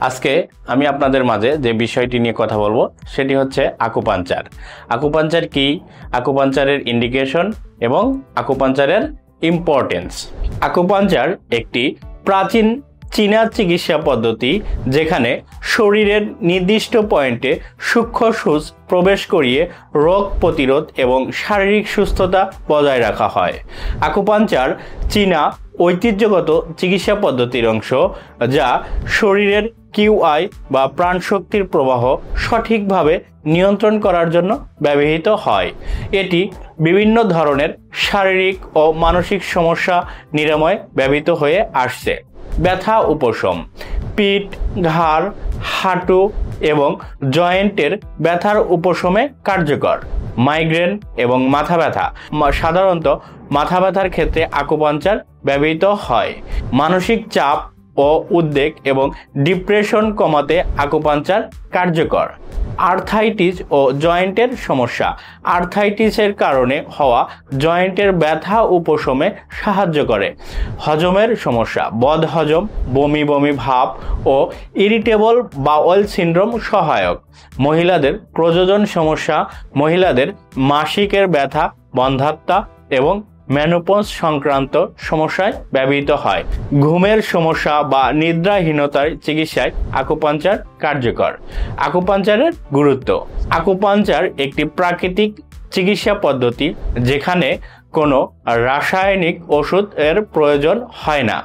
আজকে আমি আপনাদের মাঝে যে বিষয়টি নিয়ে কথা বলবো সেটি হচ্ছে আকুপাঞ্চার। আকুপাঞ্চার কি, আকুপাঞ্চারের ইন্ডিকেশন এবং আকুপাঞ্চারের ইম্পর্টেন্স। আকুপাঞ্চার একটি প্রাচীন চীনা চিকিৎসা পদ্ধতি যেখানে শরীরের নির্দিষ্ট পয়েন্টে সূক্ষ্ম সূচ প্রবেশ করিয়ে রোগ প্রতিরোধ এবং শারীরিক সুস্থতা বজায় রাখা হয়। আকুপাঞ্চার চীনা ঐতিহ্যগত চিকিৎসা পদ্ধতির অংশ, যা শরীরের কিউআই বা প্রাণশক্তির প্রবাহ সঠিকভাবে নিয়ন্ত্রণ করার জন্য ব্যবহৃত হয়। এটি বিভিন্ন ধরনের শারীরিক ও মানসিক সমস্যা নিরাময়ে ব্যবহৃত হয়ে আসছে। ব্যথা উপশম, পিঠ, ঘাড়, হাঁটু এবং জয়েন্টের ব্যথার উপশমে কার্যকর। মাইগ্রেন এবং মাথা ব্যথা, সাধারণত মাথা ব্যথার ক্ষেত্রে আকুপাঞ্চার ব্যবহৃত হয়। মানসিক চাপ ও উদ্বেগ এবং ডিপ্রেশন কমাতে আকুপাঞ্চার কার্যকর। আর্থাইটিস ও জয়েন্টের সমস্যা, আর্থাইটিসের কারণে হওয়া জয়েন্টের ব্যথা উপশমে সাহায্য করে। হজমের সমস্যা, বদহজম, বমি বমি ভাব ও ইরিটেবল বাউল সিনড্রোম সহায়ক। মহিলাদের প্রজনন সমস্যা, মহিলাদের মাসিকের ব্যথা, বন্ধ্যাত্ব এবং মেনোপজ সংক্রান্ত সমস্যায় ব্যবহৃত হয়। ঘুমের সমস্যা বা নিদ্রাহীনতার চিকিৎসায় আকুপাঞ্চার কার্যকর। আকুপাঞ্চারের গুরুত্ব, আকুপাঞ্চার একটি প্রাকৃতিক চিকিৎসা পদ্ধতি যেখানে কোনো রাসায়নিক ওষুধের প্রয়োজন হয় না।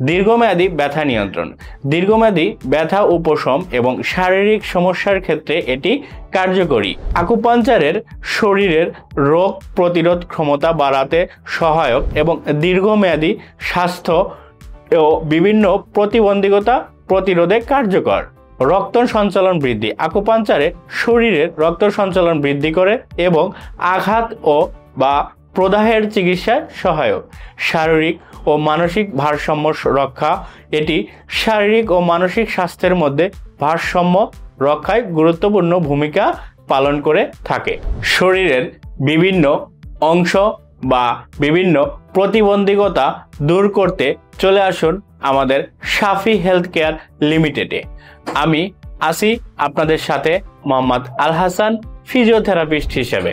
দীর্ঘমেয়াদী ব্যথা নিয়ন্ত্রণ, দীর্ঘমেয়াদী ব্যথা উপশম এবং শারীরিক সমস্যার ক্ষেত্রে এটি কার্যকরী। আকুপাঞ্চারের শরীরের রোগ প্রতিরোধ ক্ষমতা বাড়াতে সহায়ক এবং দীর্ঘমেয়াদী স্বাস্থ্য ও বিভিন্ন প্রতিবন্ধকতা প্রতিরোধে কার্যকর। রক্ত সঞ্চালন বৃদ্ধি, আকুপাঞ্চারে শরীরের রক্ত সঞ্চালন বৃদ্ধি করে এবং আঘাত ও বা প্রদাহের চিকিৎসায় সহায়ক। শারীরিক ও মানসিক ভারসাম্য রক্ষা, এটি শারীরিক ও মানসিক স্বাস্থ্যের মধ্যে ভারসাম্য রক্ষায় গুরুত্বপূর্ণ ভূমিকা পালন করে থাকে। শরীরের বিভিন্ন অংশ বা বিভিন্ন প্রতিবন্ধকতা দূর করতে চলে আসুন আমাদের শাফি হেলথ কেয়ার লিমিটেডে। আমি আছি আপনাদের সাথে মোহাম্মদ আল হাসান, ফিজিওথেরাপিস্ট হিসেবে।